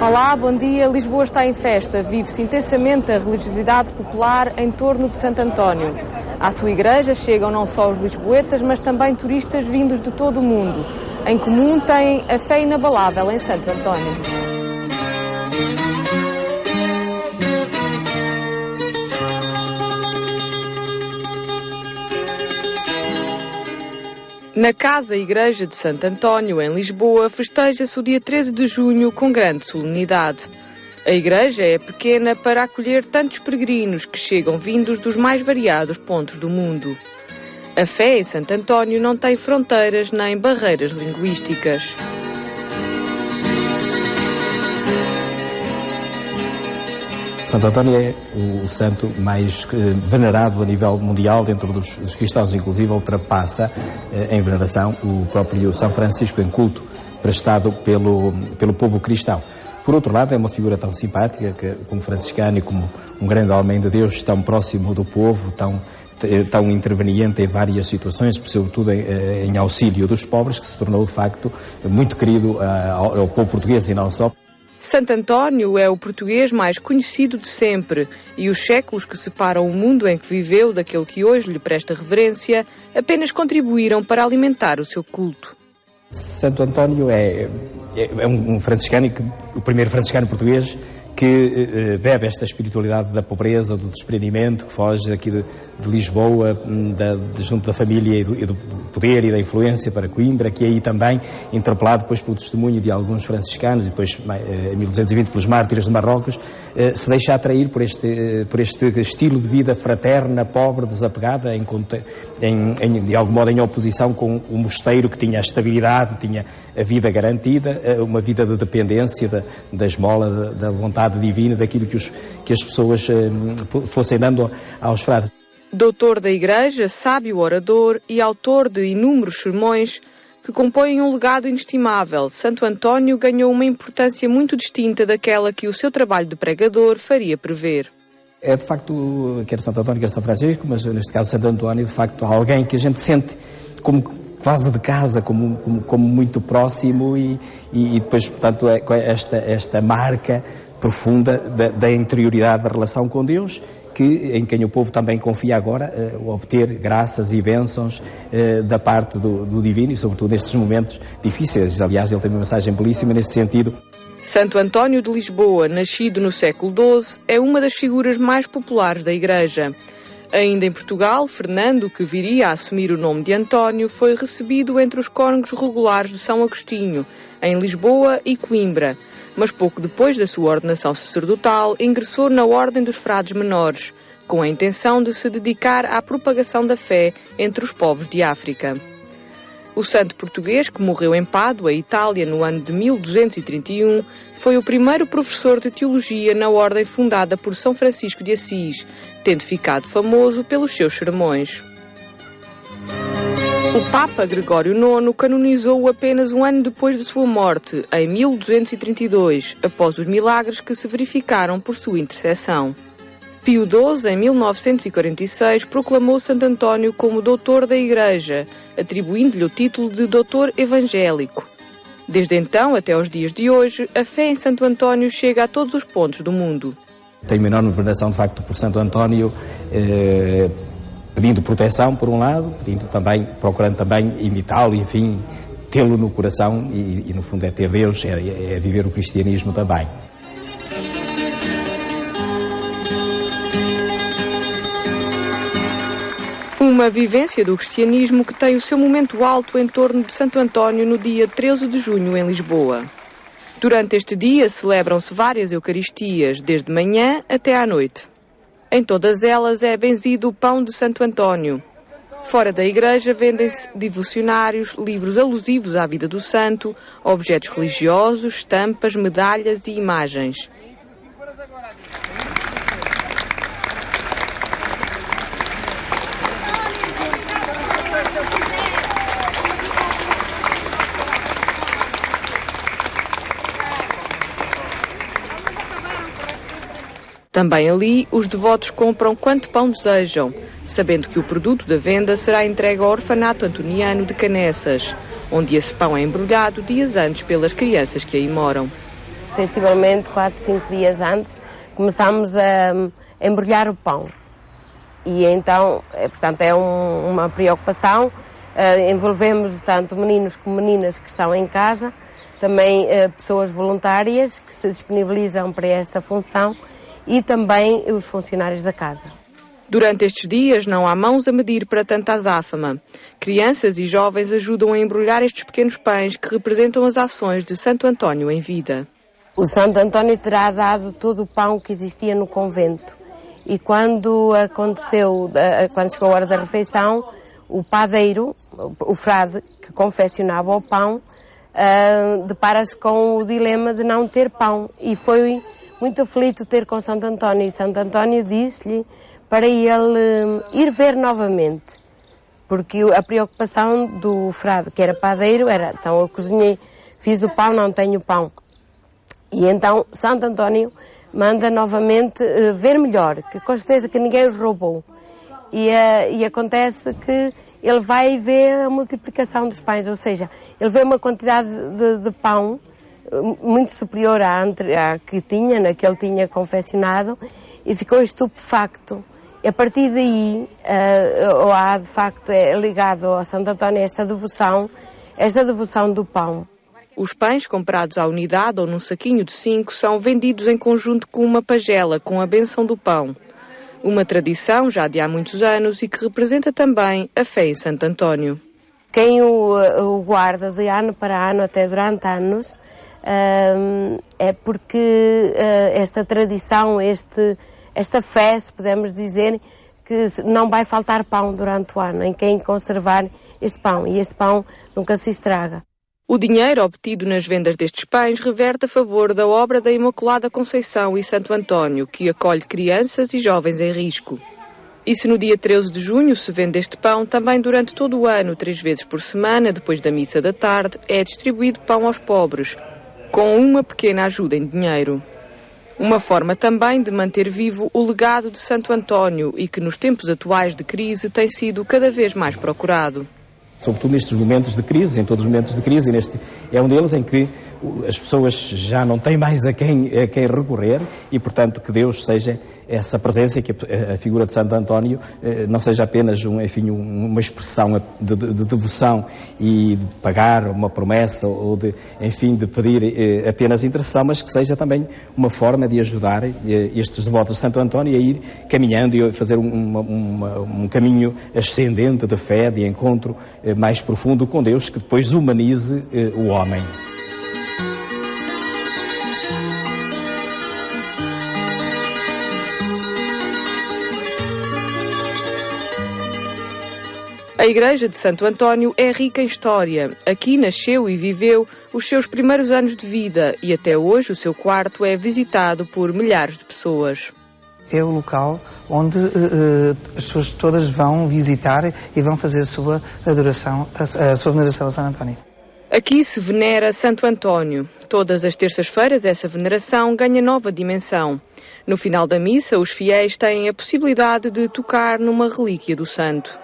Olá, bom dia. Lisboa está em festa. Vive-se intensamente a religiosidade popular em torno de Santo António. À sua igreja chegam não só os lisboetas, mas também turistas vindos de todo o mundo. Em comum têm a fé inabalável em Santo António. Na Casa Igreja de Santo António, em Lisboa, festeja-se o dia 13 de junho com grande solenidade. A igreja é pequena para acolher tantos peregrinos que chegam vindos dos mais variados pontos do mundo. A fé em Santo António não tem fronteiras nem barreiras linguísticas. Santo António é o santo mais venerado a nível mundial dentro dos cristãos, inclusive ultrapassa em veneração o próprio São Francisco em culto prestado pelo povo cristão. Por outro lado, é uma figura tão simpática que, como franciscano e como um grande homem de Deus, tão próximo do povo, tão interveniente em várias situações, sobretudo em auxílio dos pobres, que se tornou de facto muito querido ao povo português e não só. Santo António é o português mais conhecido de sempre e os séculos que separam o mundo em que viveu daquele que hoje lhe presta reverência apenas contribuíram para alimentar o seu culto. Santo António é um franciscano, o primeiro franciscano português que bebe esta espiritualidade da pobreza, do desprendimento, que foge aqui de Lisboa, junto da família e do poder e da influência para Coimbra, que é aí também interpelado depois pelo testemunho de alguns franciscanos e depois em 1220 pelos mártires de Marrocos, se deixa atrair por este estilo de vida fraterna, pobre, desapegada, de algum modo em oposição com o mosteiro que tinha a estabilidade, tinha a vida garantida, uma vida de dependência da esmola, da vontade divina, daquilo que as pessoas fossem dando aos frades. Doutor da Igreja, sábio orador e autor de inúmeros sermões que compõem um legado inestimável, Santo António ganhou uma importância muito distinta daquela que o seu trabalho de pregador faria prever. É de facto, quer Santo António, quer São Francisco, mas neste caso Santo António, de facto, alguém que a gente sente como quase de casa, como muito próximo e depois, portanto, esta marca profunda da interioridade da relação com Deus, em quem o povo também confia agora obter graças e bênçãos da parte do Divino e sobretudo nestes momentos difíceis. Aliás, ele tem uma mensagem belíssima nesse sentido. Santo António de Lisboa, nascido no século XII, é uma das figuras mais populares da Igreja. Ainda em Portugal, Fernando, que viria a assumir o nome de António, foi recebido entre os cônegos regulares de São Agostinho, em Lisboa e Coimbra, mas pouco depois da sua ordenação sacerdotal, ingressou na Ordem dos Frades Menores, com a intenção de se dedicar à propagação da fé entre os povos de África. O santo português, que morreu em Pádua, Itália, no ano de 1231, foi o primeiro professor de teologia na ordem fundada por São Francisco de Assis, tendo ficado famoso pelos seus sermões. O Papa Gregório IX canonizou-o apenas um ano depois de sua morte, em 1232, após os milagres que se verificaram por sua intercessão. Pio XII, em 1946, proclamou Santo António como doutor da Igreja, atribuindo-lhe o título de doutor evangélico. Desde então, até aos dias de hoje, a fé em Santo António chega a todos os pontos do mundo. Tenho uma enorme veneração, de facto, por Santo António, pedindo proteção, por um lado, procurando também imitá-lo, enfim, tê-lo no coração e, no fundo, é ter Deus, é viver o cristianismo também. Uma vivência do cristianismo que tem o seu momento alto em torno de Santo António no dia 13 de junho em Lisboa. Durante este dia celebram-se várias Eucaristias, desde manhã até à noite. Em todas elas é benzido o pão de Santo António. Fora da igreja vendem-se devocionários, livros alusivos à vida do santo, objetos religiosos, estampas, medalhas e imagens. Também ali, os devotos compram quanto pão desejam, sabendo que o produto da venda será entregue ao orfanato antoniano de Canessas, onde esse pão é embrulhado dias antes pelas crianças que aí moram. sensivelmente 4, 5 dias antes, começamos a embrulhar o pão. E então, portanto, é uma preocupação. Envolvemos tanto meninos como meninas que estão em casa, também pessoas voluntárias que se disponibilizam para esta função e também os funcionários da casa. Durante estes dias não há mãos a medir para tanta azáfama. Crianças e jovens ajudam a embrulhar estes pequenos pães que representam as ações de Santo António em vida. O Santo António terá dado todo o pão que existia no convento. E quando chegou a hora da refeição, o padeiro, o frade que confeccionava o pão, depara-se com o dilema de não ter pão. E foi muito aflito ter com Santo António. E Santo António disse-lhe para ele ir ver novamente. Porque a preocupação do frade, que era padeiro, era: então eu cozinhei, fiz o pão, não tenho pão. E então Santo António manda novamente ver melhor, que com certeza que ninguém os roubou. E acontece que ele vai ver a multiplicação dos pães, ou seja, ele vê uma quantidade de pão muito superior à que ele tinha confeccionado, e ficou estupefacto. E a partir daí, há de facto ligado a Santo António esta devoção do pão. Os pães comprados à unidade ou num saquinho de 5 são vendidos em conjunto com uma pagela com a bênção do pão. Uma tradição já de há muitos anos e que representa também a fé em Santo António. Quem o guarda de ano para ano, até durante anos, é porque esta tradição, esta fé, se podemos dizer, que não vai faltar pão durante o ano, em quem conservar este pão, e este pão nunca se estraga. O dinheiro obtido nas vendas destes pães reverte a favor da obra da Imaculada Conceição e Santo António, que acolhe crianças e jovens em risco. E se no dia 13 de junho se vende este pão, também durante todo o ano, 3 vezes por semana, depois da missa da tarde, é distribuído pão aos pobres, com uma pequena ajuda em dinheiro. Uma forma também de manter vivo o legado de Santo António e que nos tempos atuais de crise tem sido cada vez mais procurado. Sobretudo nestes momentos de crise, em todos os momentos de crise, e neste é um deles em que as pessoas já não têm mais a quem recorrer e, portanto, que Deus seja essa presença, que a figura de Santo António não seja apenas uma expressão de devoção e de pagar uma promessa ou de pedir apenas intercessão, mas que seja também uma forma de ajudar estes devotos de Santo António a ir caminhando e a fazer um caminho ascendente de fé, de encontro mais profundo com Deus, que depois humanize o homem. A Igreja de Santo António é rica em história. Aqui nasceu e viveu os seus primeiros anos de vida e até hoje o seu quarto é visitado por milhares de pessoas. É o local onde as pessoas todas vão visitar e vão fazer a sua adoração, a sua veneração a Santo António. Aqui se venera Santo António. Todas as terças-feiras essa veneração ganha nova dimensão. No final da missa, os fiéis têm a possibilidade de tocar numa relíquia do santo.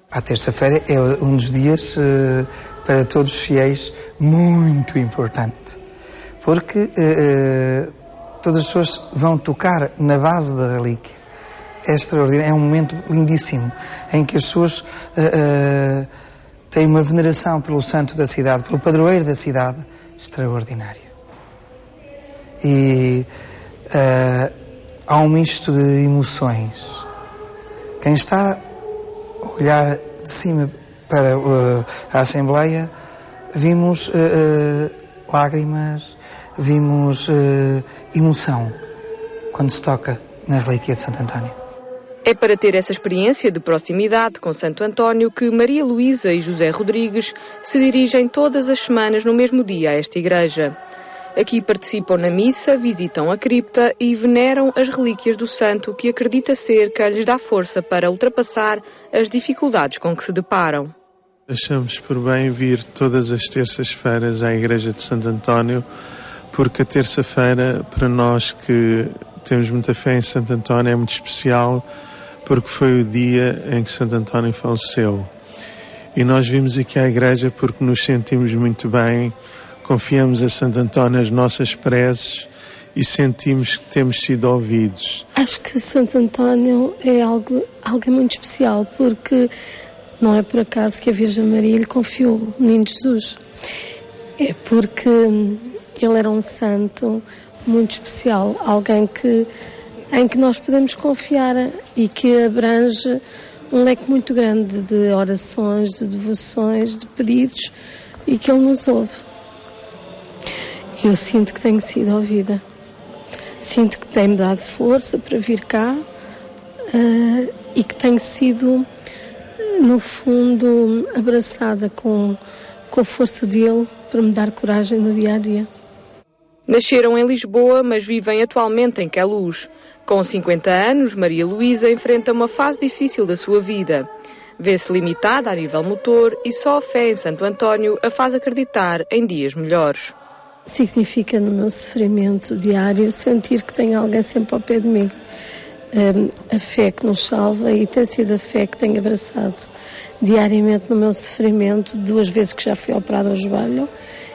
A terça-feira é um dos dias, para todos os fiéis, muito importante. Porque todas as pessoas vão tocar na base da relíquia. É extraordinário, é um momento lindíssimo, em que as pessoas têm uma veneração pelo santo da cidade, pelo padroeiro da cidade, extraordinária. E há um misto de emoções. Quem está a olhar de cima para a Assembleia, vimos lágrimas, vimos emoção quando se toca na relíquia de Santo António. É para ter essa experiência de proximidade com Santo António que Maria Luísa e José Rodrigues se dirigem todas as semanas no mesmo dia a esta igreja. Aqui participam na missa, visitam a cripta e veneram as relíquias do santo que acredita ser quem lhes dá força para ultrapassar as dificuldades com que se deparam. Achamos por bem vir todas as terças-feiras à Igreja de Santo António, porque a terça-feira, para nós que temos muita fé em Santo António, é muito especial, porque foi o dia em que Santo António faleceu. E nós vimos aqui à igreja porque nos sentimos muito bem, confiamos a Santo António as nossas preces e sentimos que temos sido ouvidos. Acho que Santo António é alguém muito especial, porque não é por acaso que a Virgem Maria lhe confiou o Menino Jesus. É porque ele era um santo muito especial, alguém em que nós podemos confiar e que abrange um leque muito grande de orações, de devoções, de pedidos, e que ele nos ouve. Eu sinto que tenho sido ouvida. Sinto que tem-me dado força para vir cá e que tenho sido, no fundo, abraçada com a força dele para me dar coragem no dia a dia. Nasceram em Lisboa, mas vivem atualmente em Queluz. Com 50 anos, Maria Luísa enfrenta uma fase difícil da sua vida. Vê-se limitada a nível motor e só a fé em Santo António a faz acreditar em dias melhores. Significa no meu sofrimento diário sentir que tem alguém sempre ao pé de mim. A fé que nos salva, e tem sido a fé que tenho abraçado diariamente no meu sofrimento, 2 vezes que já fui operada ao joelho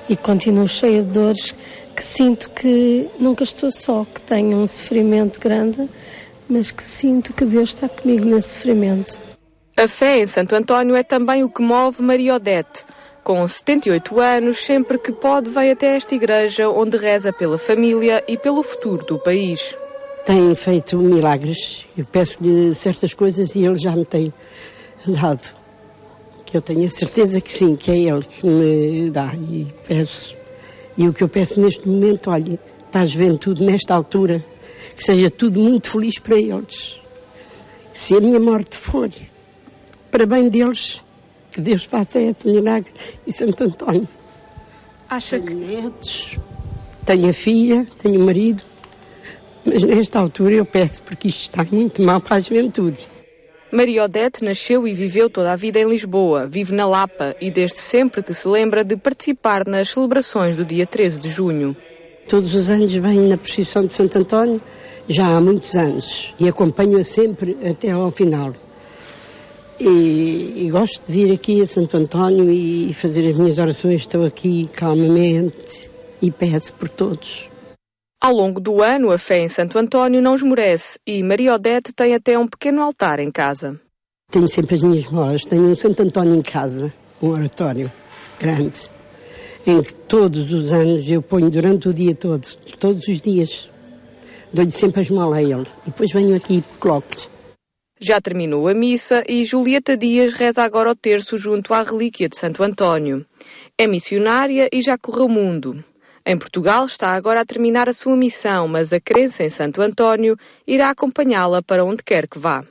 e continuo cheia de dores, que sinto que nunca estou só, que tenho um sofrimento grande, mas que sinto que Deus está comigo nesse sofrimento. A fé em Santo António é também o que move Maria Odete. Com 78 anos, sempre que pode, vem até esta igreja onde reza pela família e pelo futuro do país. Tem feito milagres. Eu peço-lhe certas coisas e ele já me tem dado. Que eu tenho a certeza que sim, que é ele que me dá, e peço. E o que eu peço neste momento, olha, para a juventude nesta altura, que seja tudo muito feliz para eles. Se a minha morte for para bem deles, que Deus faça esse milagre. E Santo António. Acha que... Tenho netos, tenho a filha, tenho o marido, mas nesta altura eu peço, porque isto está muito mal para a juventude. Maria Odete nasceu e viveu toda a vida em Lisboa, vive na Lapa e desde sempre que se lembra de participar nas celebrações do dia 13 de junho. Todos os anos venho na procissão de Santo António, já há muitos anos, e acompanho-a sempre até ao final. E gosto de vir aqui a Santo António e fazer as minhas orações. Estou aqui calmamente e peço por todos. Ao longo do ano, a fé em Santo António não esmorece e Maria Odete tem até um pequeno altar em casa. Tenho sempre as minhas molas. Tenho um Santo António em casa, um oratório grande, em que todos os anos eu ponho durante o dia todo, todos os dias. Dou-lhe sempre as molas a ele e depois venho aqui e coloco-lhe. Já terminou a missa e Julieta Dias reza agora o terço junto à relíquia de Santo António. É missionária e já correu o mundo. Em Portugal está agora a terminar a sua missão, mas a crença em Santo António irá acompanhá-la para onde quer que vá.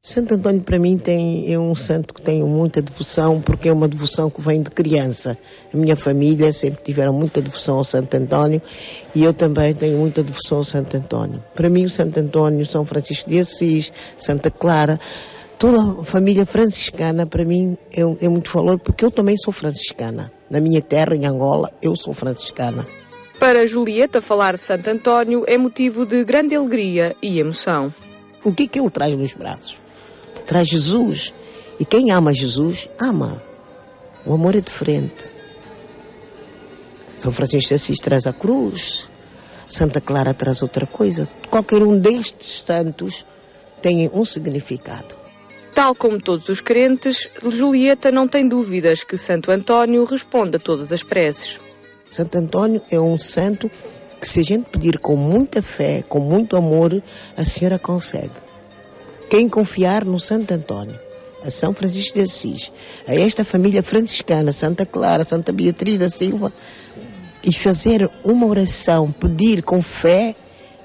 Santo António para mim é um santo que tenho muita devoção, porque é uma devoção que vem de criança. A minha família sempre tiveram muita devoção ao Santo António e eu também tenho muita devoção ao Santo António. Para mim o Santo António, São Francisco de Assis, Santa Clara, toda a família franciscana para mim é muito valor, porque eu também sou franciscana. Na minha terra, em Angola, eu sou franciscana. Para Julieta, falar de Santo António é motivo de grande alegria e emoção. O que ele traz nos braços? Traz Jesus. E quem ama Jesus, ama. O amor é diferente. São Francisco de Assis traz a cruz. Santa Clara traz outra coisa. Qualquer um destes santos tem um significado. Tal como todos os crentes, Julieta não tem dúvidas que Santo António responde a todas as preces. Santo António é um santo que, se a gente pedir com muita fé, com muito amor, a senhora consegue. Quem confiar no Santo António, a São Francisco de Assis, a esta família franciscana, Santa Clara, Santa Beatriz da Silva, e fazer uma oração, pedir com fé,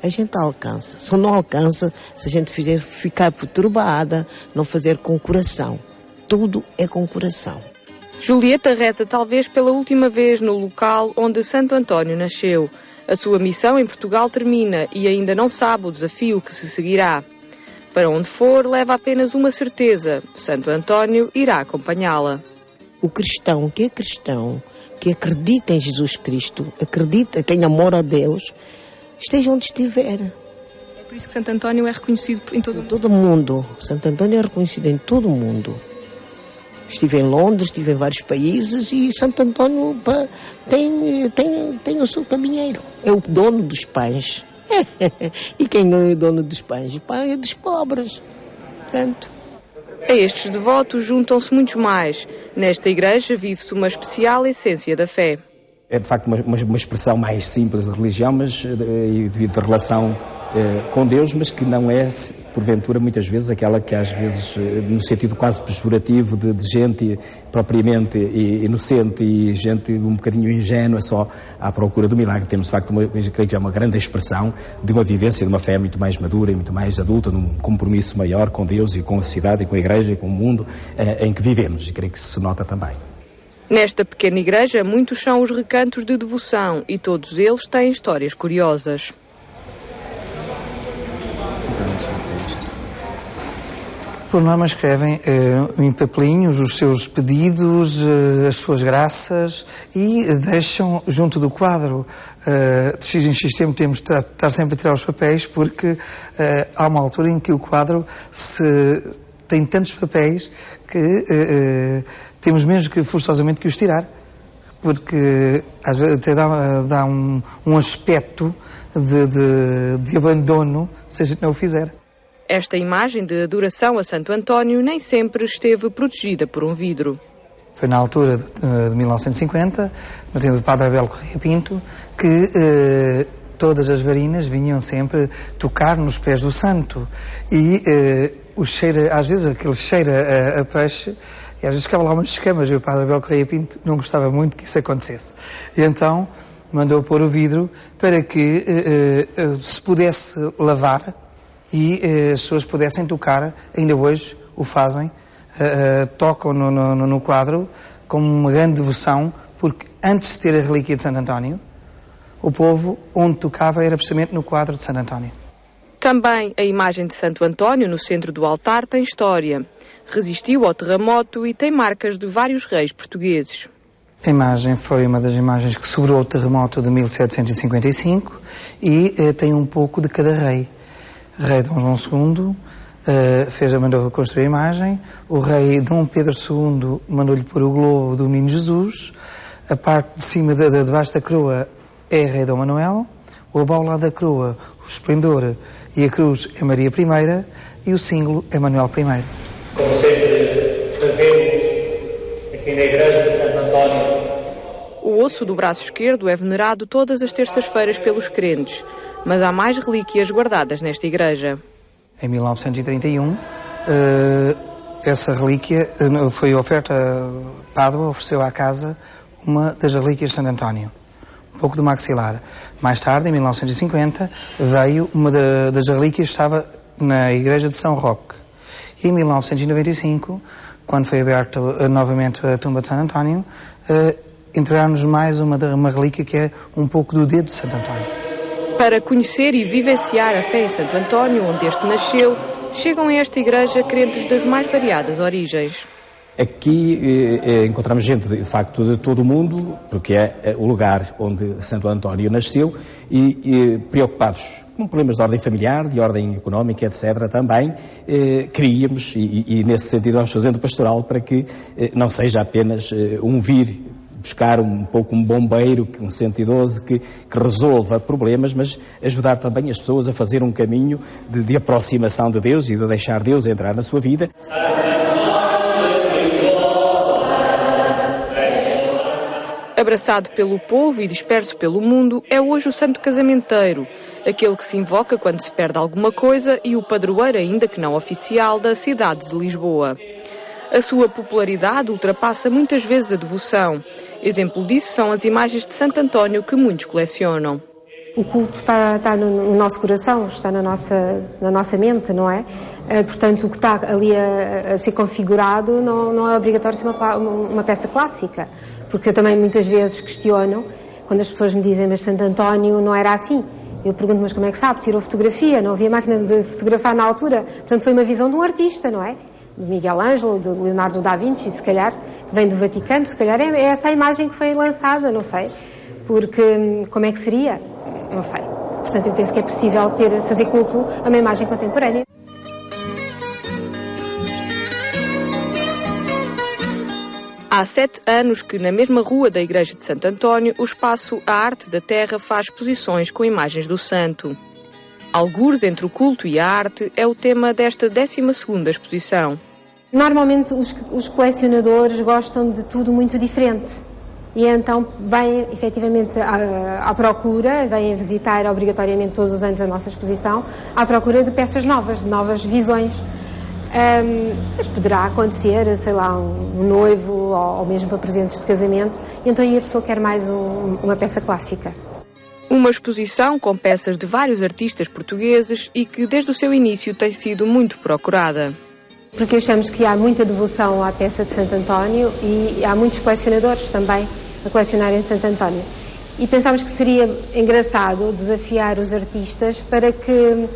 a gente alcança. Só não alcança se a gente ficar perturbada, não fazer com coração. Tudo é com coração. Julieta reza talvez pela última vez no local onde Santo António nasceu. A sua missão em Portugal termina e ainda não sabe o desafio que se seguirá. Para onde for, leva apenas uma certeza: Santo António irá acompanhá-la. O cristão, que acredita em Jesus Cristo, acredita, tem amor a Deus, esteja onde estiver. Por isso que Santo António é reconhecido em todo o mundo. Todo mundo. Santo António é reconhecido em todo o mundo. Estive em Londres, estive em vários países e Santo António tem o seu caminheiro. É o dono dos pães. E quem não é dono dos pães? O pão é dos pobres. Portanto... A estes devotos juntam-se muitos mais. Nesta igreja vive-se uma especial essência da fé. É de facto uma expressão mais simples de religião, mas devido à relação com Deus, mas que não é, porventura, muitas vezes, aquela que às vezes, no sentido quase pejorativo de gente propriamente inocente e gente um bocadinho ingênua só à procura do milagre. Temos, de facto, creio que é uma grande expressão de uma vivência, de uma fé muito mais madura e muito mais adulta, num compromisso maior com Deus e com a cidade e com a Igreja e com o mundo em que vivemos. E creio que se nota também. Nesta pequena igreja, muitos são os recantos de devoção e todos eles têm histórias curiosas. Por norma escrevem em papelinhos os seus pedidos, as suas graças e deixam junto do quadro. De X em X tempo temos de estar sempre a tirar os papéis porque há uma altura em que o quadro tem tantos papéis que temos mesmo que forçosamente que os tirar. Porque às vezes até dá um aspecto de abandono se a gente não o fizer. Esta imagem de adoração a Santo António nem sempre esteve protegida por um vidro. Foi na altura de 1950, no tempo do Padre Abel Correia Pinto, que todas as varinas vinham sempre tocar nos pés do santo. E o cheiro, às vezes aquele cheiro a peixe, e às vezes ficava lá umas escamas, e o Padre Abel Correia Pinto não gostava muito que isso acontecesse. E então mandou pôr o vidro para que se pudesse lavar e as pessoas pudessem tocar, ainda hoje o fazem, tocam no quadro com uma grande devoção, porque antes de ter a relíquia de Santo António, o povo onde tocava era precisamente no quadro de Santo António. Também a imagem de Santo António no centro do altar tem história. Resistiu ao terremoto e tem marcas de vários reis portugueses. A imagem foi uma das imagens que sobrou o terremoto de 1755 e tem um pouco de cada rei. Rei Dom João II mandou construir a imagem, o rei Dom Pedro II mandou-lhe pôr o globo do Menino Jesus, a parte de cima, debaixo da coroa, é Rei Dom Manuel, o abaulado da coroa, o esplendor e a cruz é Maria I e o símbolo é Manuel I. Como sempre fazemos aqui na Igreja de Santo António. O osso do braço esquerdo é venerado todas as terças-feiras pelos crentes. Mas há mais relíquias guardadas nesta igreja. Em 1931, essa relíquia foi oferta, Pádua ofereceu à casa uma das relíquias de Santo António, um pouco do maxilar. Mais tarde, em 1950, veio uma das relíquias que estava na igreja de São Roque. E em 1995, quando foi aberta novamente a tumba de Santo António, entregaram-nos mais uma relíquia que é um pouco do dedo de Santo António. Para conhecer e vivenciar a fé em Santo António, onde este nasceu, chegam a esta igreja crentes das mais variadas origens. Aqui encontramos gente, de facto, de todo o mundo, porque é o lugar onde Santo António nasceu, e preocupados com problemas de ordem familiar, de ordem económica, etc., também queríamos, e nesse sentido vamos fazendo pastoral, para que não seja apenas um vir buscar um pouco um bombeiro, um 112 que resolva problemas, mas ajudar também as pessoas a fazer um caminho de aproximação de Deus e de deixar Deus entrar na sua vida. Abraçado pelo povo e disperso pelo mundo, é hoje o santo casamenteiro, aquele que se invoca quando se perde alguma coisa e o padroeiro, ainda que não oficial, da cidade de Lisboa. A sua popularidade ultrapassa muitas vezes a devoção. Exemplo disso são as imagens de Santo António que muitos colecionam. O culto está no nosso coração, está na nossa mente, não é? Portanto, o que está ali a ser configurado não é obrigatório ser uma peça clássica. Porque eu também muitas vezes questiono, quando as pessoas me dizem, mas Santo António não era assim. Eu pergunto, mas como é que sabe? Tirou fotografia, não havia máquina de fotografar na altura. Portanto, foi uma visão de um artista, não é? De Miguel Ângelo, de Leonardo da Vinci, se calhar, que vem do Vaticano, se calhar é essa a imagem que foi lançada, não sei. Porque como é que seria? Não sei. portanto, eu penso que é possível fazer culto a uma imagem contemporânea. Há 7 anos que, na mesma rua da Igreja de Santo António, o espaço A Arte da Terra faz exposições com imagens do santo. Algures entre o culto e a arte é o tema desta 12ª exposição. Normalmente os colecionadores gostam de tudo muito diferente e então vêm efetivamente à procura, vêm visitar obrigatoriamente todos os anos a nossa exposição, à procura de peças novas, de novas visões. Mas poderá acontecer, sei lá, um noivo ou mesmo para presentes de casamento, e então aí a pessoa quer mais uma peça clássica. Uma exposição com peças de vários artistas portugueses e que desde o seu início tem sido muito procurada. Porque achamos que há muita devoção à peça de Santo António e há muitos colecionadores também a colecionarem Santo António. E pensámos que seria engraçado desafiar os artistas para que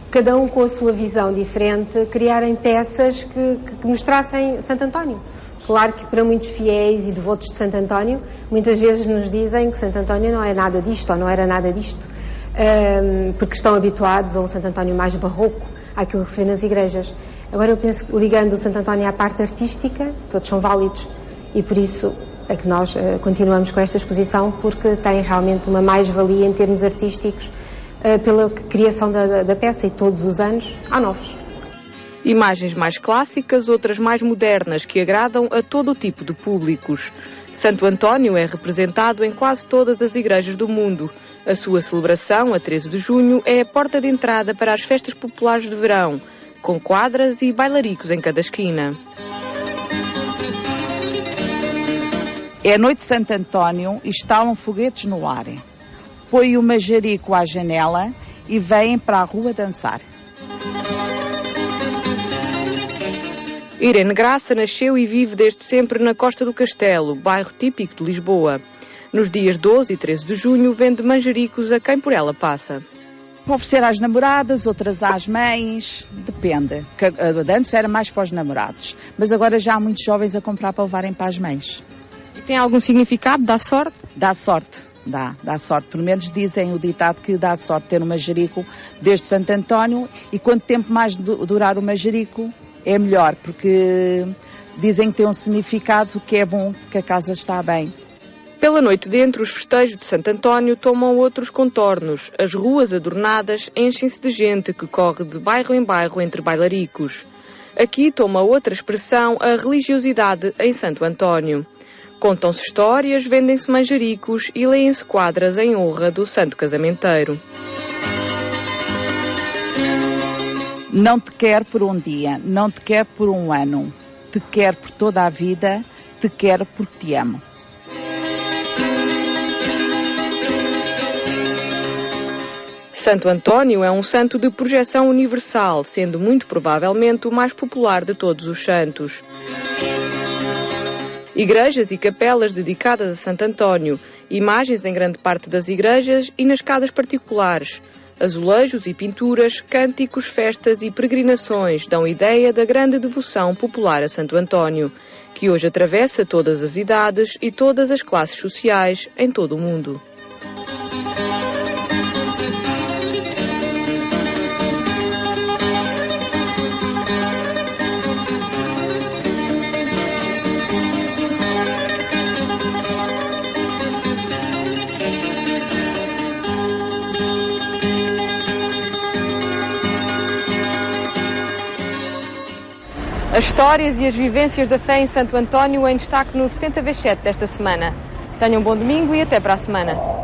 cada um com a sua visão diferente, criarem peças que mostrassem Santo António. Claro que para muitos fiéis e devotos de Santo António, muitas vezes nos dizem que Santo António não é nada disto ou não era nada disto, porque estão habituados a um Santo António mais barroco, àquilo que se vê nas igrejas. Agora eu penso que ligando o Santo António à parte artística, todos são válidos e por isso é que nós continuamos com esta exposição, porque tem realmente uma mais-valia em termos artísticos pela criação da peça, e todos os anos há novos. Imagens mais clássicas, outras mais modernas, que agradam a todo o tipo de públicos. Santo António é representado em quase todas as igrejas do mundo. A sua celebração, a 13 de junho, é a porta de entrada para as festas populares de verão, com quadras e bailaricos em cada esquina. É a noite de Santo António e estalam foguetes no ar. Põe o majarico à janela e vêm para a rua dançar. Irene Graça nasceu e vive desde sempre na Costa do Castelo, bairro típico de Lisboa. Nos dias 12 e 13 de junho vende manjericos a quem por ela passa. Para oferecer às namoradas, outras às mães, depende. Antes era mais para os namorados, mas agora já há muitos jovens a comprar para levarem para as mães. E tem algum significado? Dá sorte? Dá sorte. Dá sorte, pelo menos dizem o ditado que dá sorte ter um manjerico desde Santo António, e quanto tempo mais durar o manjerico é melhor, porque dizem que tem um significado que é bom, que a casa está bem. Pela noite dentro, os festejos de Santo António tomam outros contornos. As ruas adornadas enchem-se de gente que corre de bairro em bairro entre bailaricos. Aqui toma outra expressão a religiosidade em Santo António. Contam-se histórias, vendem-se manjericos e leem-se quadras em honra do santo casamenteiro. Não te quero por um dia, não te quero por um ano. Te quero por toda a vida, te quero porque te amo. Santo António é um santo de projeção universal, sendo muito provavelmente o mais popular de todos os santos. Igrejas e capelas dedicadas a Santo António, imagens em grande parte das igrejas e nas casas particulares. Azulejos e pinturas, cânticos, festas e peregrinações dão ideia da grande devoção popular a Santo António, que hoje atravessa todas as idades e todas as classes sociais em todo o mundo. As histórias e as vivências da fé em Santo António em destaque no 70x7 desta semana. Tenham um bom domingo e até para a semana.